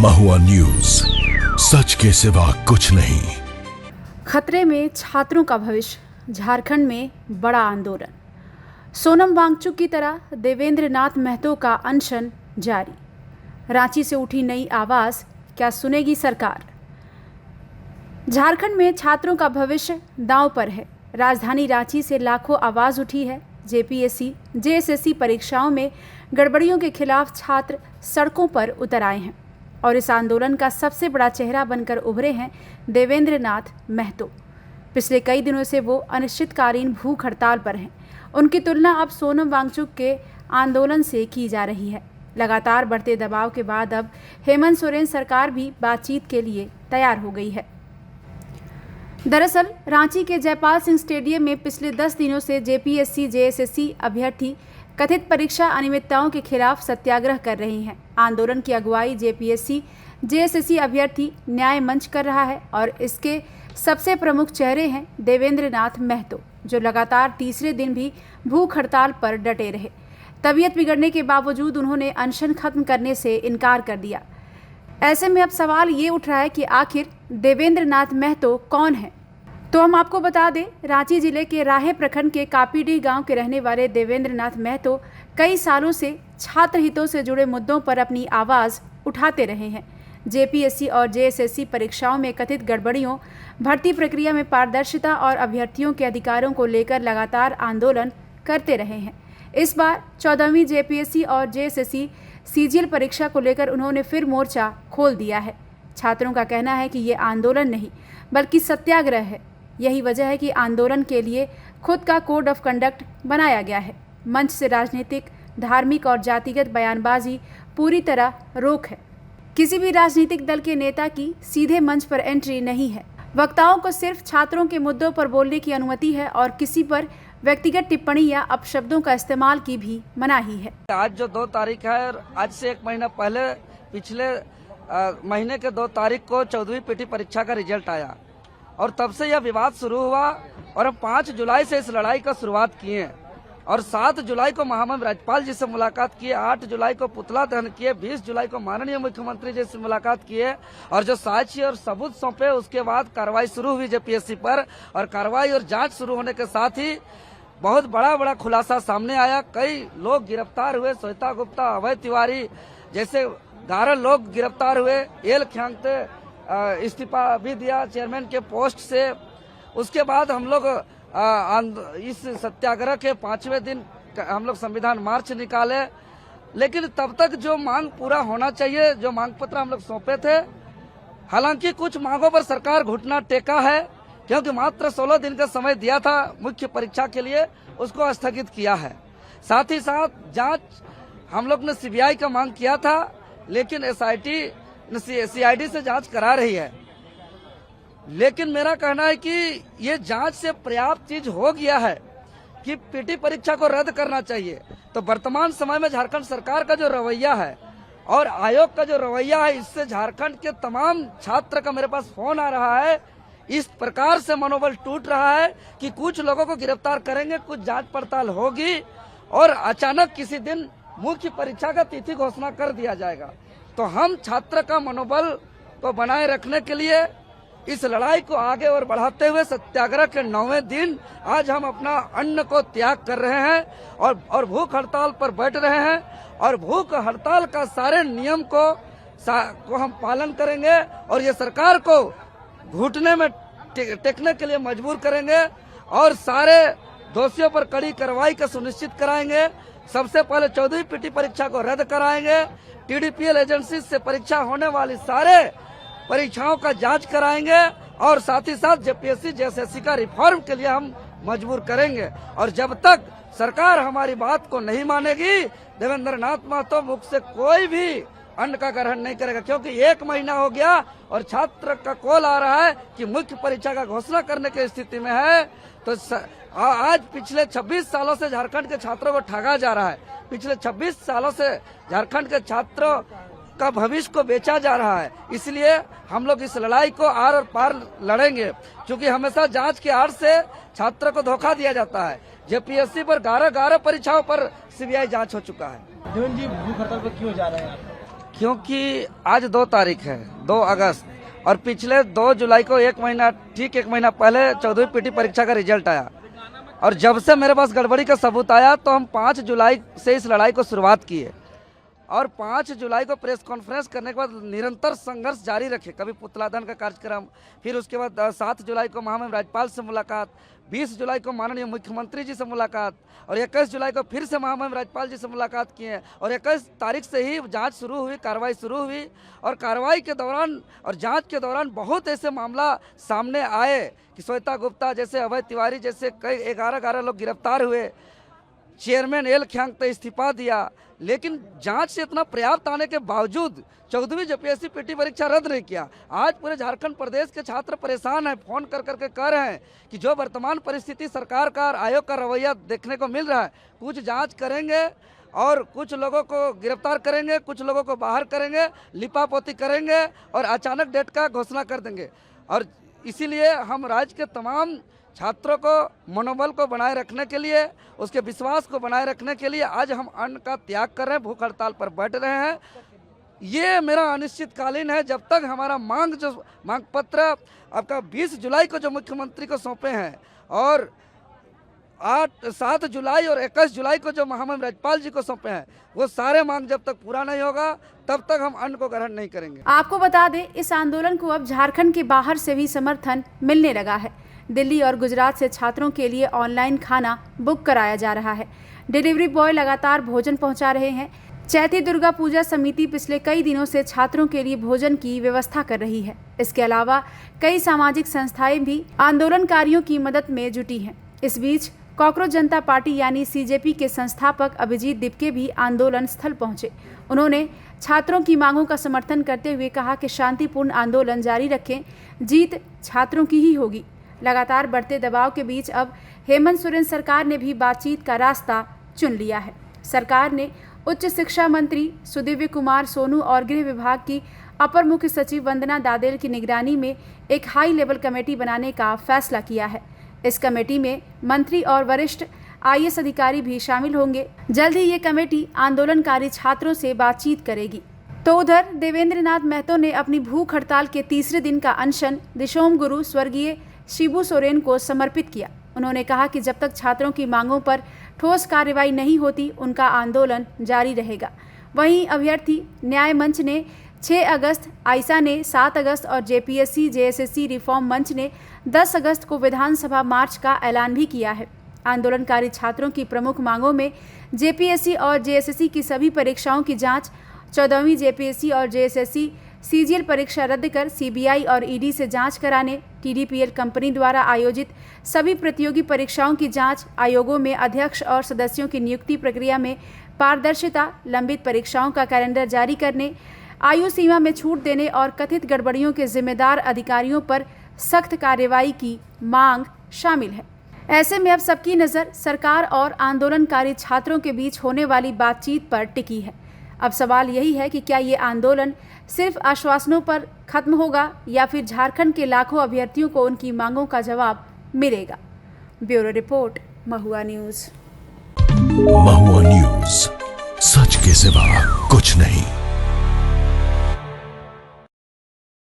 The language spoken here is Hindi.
महुआ न्यूज, सच के सिवा कुछ नहीं। खतरे में छात्रों का भविष्य, झारखंड में बड़ा आंदोलन। सोनम वांगचुक की तरह देवेंद्र नाथ महतो का अनशन जारी। रांची से उठी नई आवाज, क्या सुनेगी सरकार? झारखंड में छात्रों का भविष्य दांव पर है। राजधानी रांची से लाखों आवाज उठी है। जेपीएससी, जेएसएससी परीक्षाओं में गड़बड़ियों के खिलाफ छात्र सड़कों पर उतर आए हैं और इस आंदोलन का सबसे बड़ा चेहरा बनकर उभरे हैं देवेंद्र नाथ महतो। पिछले कई दिनों से वो अनिश्चितकालीन भूख हड़ताल पर हैं। उनकी तुलना अब सोनम वांगचुक के आंदोलन से की जा रही है। लगातार बढ़ते दबाव के बाद अब हेमंत सोरेन सरकार भी बातचीत के लिए तैयार हो गई है। दरअसल रांची के जयपाल सिंह स्टेडियम में पिछले 10 दिनों से जेपीएससी, जेएसएससी अभ्यर्थी कथित परीक्षा अनियमितताओं के खिलाफ सत्याग्रह कर रहे हैं। आंदोलन की अगुवाई जेपीएससी, जेएसएससी अभ्यर्थी न्याय मंच कर रहा है और इसके सबसे प्रमुख चेहरे हैं देवेंद्र नाथ महतो, जो लगातार तीसरे दिन भी भूख हड़ताल पर डटे रहे। तबीयत बिगड़ने के बावजूद उन्होंने अनशन खत्म करने से इनकार कर दिया। ऐसे में अब सवाल ये उठ रहा है कि आखिर देवेंद्र नाथ महतो कौन है? तो हम आपको बता दें, रांची जिले के राहे प्रखंड के कापीडीह गांव के रहने वाले देवेंद्र नाथ महतो कई सालों से छात्र हितों से जुड़े मुद्दों पर अपनी आवाज़ उठाते रहे हैं। जेपीएससी और जेएसएससी परीक्षाओं में कथित गड़बड़ियों, भर्ती प्रक्रिया में पारदर्शिता और अभ्यर्थियों के अधिकारों को लेकर लगातार आंदोलन करते रहे हैं। इस बार 14वीं जेपीएससी और जेएसएससी सीजीएल परीक्षा को लेकर उन्होंने फिर मोर्चा खोल दिया है। छात्रों का कहना है कि ये आंदोलन नहीं बल्कि सत्याग्रह है। यही वजह है कि आंदोलन के लिए खुद का कोड ऑफ कंडक्ट बनाया गया है। मंच से राजनीतिक, धार्मिक और जातिगत बयानबाजी पूरी तरह रोक है। किसी भी राजनीतिक दल के नेता की सीधे मंच पर एंट्री नहीं है। वक्ताओं को सिर्फ छात्रों के मुद्दों पर बोलने की अनुमति है और किसी पर व्यक्तिगत टिप्पणी या अपशब्दों का इस्तेमाल की भी मनाही है। आज जो 2 तारीख है, आज से 1 महीना पहले पिछले महीने के 2 तारीख को 14वीं पीटी परीक्षा का रिजल्ट आया और तब से यह विवाद शुरू हुआ और हम 5 जुलाई से इस लड़ाई का शुरुआत किए और 7 जुलाई को महामहिम राज्यपाल जी से मुलाकात किए, 8 जुलाई को पुतला दहन किए, 20 जुलाई को माननीय मुख्यमंत्री जी से मुलाकात किए और जो साक्ष्य और सबूत सौंपे उसके बाद कार्रवाई शुरू हुई जेपीएससी पर। और कार्रवाई और जांच शुरू होने के साथ ही बहुत बड़ा खुलासा सामने आया। कई लोग गिरफ्तार हुए, श्वेता गुप्ता, अभय तिवारी जैसे 11 लोग गिरफ्तार हुए। एल ख्यांगते इस्तीफा भी दिया चेयरमैन के पोस्ट से। उसके बाद हम लोग इस सत्याग्रह के 5वें दिन हम लोग संविधान मार्च निकाले, लेकिन तब तक जो मांग पूरा होना चाहिए, जो मांग पत्र हम लोग सौंपे थे, हालांकि कुछ मांगों पर सरकार घुटना टेका है क्योंकि मात्र 16 दिन का समय दिया था मुख्य परीक्षा के लिए, उसको स्थगित किया है। साथ ही साथ जांच हम लोग ने सीबीआई का मांग किया था, लेकिन सीआईडी से जांच करा रही है। लेकिन मेरा कहना है कि ये जांच से पर्याप्त चीज हो गया है कि पीटी परीक्षा को रद्द करना चाहिए। तो वर्तमान समय में झारखंड सरकार का जो रवैया है और आयोग का जो रवैया है, इससे झारखंड के तमाम छात्र का मेरे पास फोन आ रहा है। इस प्रकार से मनोबल टूट रहा है कि कुछ लोगों को गिरफ्तार करेंगे, कुछ जांच पड़ताल होगी और अचानक किसी दिन मुख्य परीक्षा का तिथि घोषणा कर दिया जाएगा। तो हम छात्र का मनोबल को बनाए रखने के लिए इस लड़ाई को आगे और बढ़ाते हुए सत्याग्रह के 9वें दिन आज हम अपना अन्न को त्याग कर रहे हैं और भूख हड़ताल पर बैठ रहे हैं और भूख हड़ताल का सारे नियम को हम पालन करेंगे और ये सरकार को घुटने में टेकने के लिए मजबूर करेंगे और सारे दोषियों पर कड़ी कार्रवाई का सुनिश्चित कराएंगे। सबसे पहले 14वीं पीटी परीक्षा को रद्द कराएंगे। टीडीपीएल एजेंसी से परीक्षा होने वाली सारे परीक्षाओं का जांच कराएंगे और साथ ही साथ जेपीएससी, जेएसएससी का रिफॉर्म के लिए हम मजबूर करेंगे। और जब तक सरकार हमारी बात को नहीं मानेगी, देवेंद्र नाथ महतो मुख से कोई भी अन्न का ग्रहण नहीं करेगा, क्योंकि 1 महीना हो गया और छात्र का कॉल आ रहा है कि मुख्य परीक्षा का घोषणा करने की स्थिति में है। तो आज पिछले 26 सालों से झारखंड के छात्रों को ठगा जा रहा है। पिछले 26 सालों से झारखंड के छात्रों का भविष्य को बेचा जा रहा है। इसलिए हम लोग इस लड़ाई को आर और पार लड़ेंगे, क्योंकि हमेशा जांच के आड़ से छात्र को धोखा दिया जाता है। जेपीएससी पर 11 परीक्षाओं पर सीबीआई जांच हो चुका है। देवेंद्र जी भूख हड़ताल पर क्यों जा रहे हैं आप? क्योंकि आज 2 तारीख है, 2 अगस्त, और पिछले 2 जुलाई को एक महीना पहले 14वीं पीटी परीक्षा का रिजल्ट आया, और जब से मेरे पास गड़बड़ी का सबूत आया तो हम 5 जुलाई से इस लड़ाई को शुरुआत किए, और 5 जुलाई को प्रेस कॉन्फ्रेंस करने के बाद निरंतर संघर्ष जारी रखे। कभी पुतला दहन का कार्यक्रम, फिर उसके बाद 7 जुलाई को महामहिम राज्यपाल से मुलाकात, 20 जुलाई को माननीय मुख्यमंत्री जी से मुलाकात, और 21 जुलाई को फिर से महामहिम राज्यपाल जी से मुलाकात किए, और 21 तारीख से ही जांच शुरू हुई, कार्रवाई शुरू हुई। और कार्रवाई के दौरान और जांच के दौरान बहुत ऐसे मामला सामने आए कि श्वेता गुप्ता जैसे, अभय तिवारी जैसे कई 11 लोग गिरफ्तार हुए, चेयरमैन एल ख्यांग तो इस्तीफा दिया, लेकिन जांच से इतना पर्याप्त आने के बावजूद 14वीं जेपीएससी पीटी परीक्षा रद्द नहीं किया। आज पूरे झारखंड प्रदेश के छात्र परेशान हैं, फोन कर करके कह रहे हैं कि जो वर्तमान परिस्थिति सरकार का और आयोग का रवैया देखने को मिल रहा है, कुछ जांच करेंगे और कुछ लोगों को गिरफ्तार करेंगे, कुछ लोगों को बाहर करेंगे, लिपापोती करेंगे और अचानक डेट का घोषणा कर देंगे। और इसीलिए हम राज्य के तमाम छात्रों को मनोबल को बनाए रखने के लिए, उसके विश्वास को बनाए रखने के लिए आज हम अन्न का त्याग कर रहे हैं, भूख हड़ताल पर बैठ रहे हैं। ये मेरा अनिश्चितकालीन है, जब तक हमारा मांग पत्र आपका 20 जुलाई को जो मुख्यमंत्री को सौंपे हैं, और 7 जुलाई और 21 जुलाई को जो महामहिम राज्यपाल जी को सौंपे हैं, वो सारे मांग जब तक पूरा नहीं होगा तब तक हम अन्न को ग्रहण नहीं करेंगे। आपको बता दें, इस आंदोलन को अब झारखंड के बाहर से भी समर्थन मिलने लगा है। दिल्ली और गुजरात से छात्रों के लिए ऑनलाइन खाना बुक कराया जा रहा है। डिलीवरी बॉय लगातार भोजन पहुंचा रहे हैं। चैती दुर्गा पूजा समिति पिछले कई दिनों से छात्रों के लिए भोजन की व्यवस्था कर रही है। इसके अलावा कई सामाजिक संस्थाएं भी आंदोलनकारियों की मदद में जुटी हैं। इस बीच कॉकरोच जनता पार्टी यानी सीजेपी के संस्थापक अभिजीत दिपके भी आंदोलन स्थल पहुंचे। उन्होंने छात्रों की मांगों का समर्थन करते हुए कहा कि शांतिपूर्ण आंदोलन जारी रखें, जीत छात्रों की ही होगी। लगातार बढ़ते दबाव के बीच अब हेमंत सोरेन सरकार ने भी बातचीत का रास्ता चुन लिया है। सरकार ने उच्च शिक्षा मंत्री सुदीव्य कुमार सोनू और गृह विभाग की अपर मुख्य सचिव वंदना दादेल की निगरानी में एक हाई लेवल कमेटी बनाने का फैसला किया है। इस कमेटी में मंत्री और वरिष्ठ आईएएस अधिकारी भी शामिल होंगे। जल्द ही ये कमेटी आंदोलनकारी छात्रों से बातचीत करेगी। तो उधर देवेंद्र नाथ महतो ने अपनी भूख हड़ताल के तीसरे दिन का अनशन दिशोम गुरु स्वर्गीय शिबू सोरेन को समर्पित किया। उन्होंने कहा कि जब तक छात्रों की मांगों पर ठोस कार्रवाई नहीं होती, उनका आंदोलन जारी रहेगा। वहीं अभ्यर्थी न्याय मंच ने 6 अगस्त, आइसा ने 7 अगस्त और जेपीएससी जेएसएससी रिफॉर्म मंच ने 10 अगस्त को विधानसभा मार्च का ऐलान भी किया है। आंदोलनकारी छात्रों की प्रमुख मांगों में जेपीएससी और जेएसएससी की सभी परीक्षाओं की जांच, 14वीं जेपीएससी और जेएसएससी सीजीएल परीक्षा रद्द कर सीबीआई और ईडी से जांच कराने, टीडीपीएल कंपनी द्वारा आयोजित सभी प्रतियोगी परीक्षाओं की जांच, आयोगों में अध्यक्ष और सदस्यों की नियुक्ति प्रक्रिया में पारदर्शिता, लंबित परीक्षाओं का कैलेंडर जारी करने, आयु सीमा में छूट देने और कथित गड़बड़ियों के जिम्मेदार अधिकारियों पर सख्त कार्रवाई की मांग शामिल है। ऐसे में अब सबकी नज़र सरकार और आंदोलनकारी छात्रों के बीच होने वाली बातचीत पर टिकी है। अब सवाल यही है कि क्या ये आंदोलन सिर्फ आश्वासनों पर खत्म होगा या फिर झारखंड के लाखों अभ्यर्थियों को उनकी मांगों का जवाब मिलेगा। ब्यूरो रिपोर्ट, महुआ न्यूज़। महुआ न्यूज़, सच के सिवा कुछ नहीं।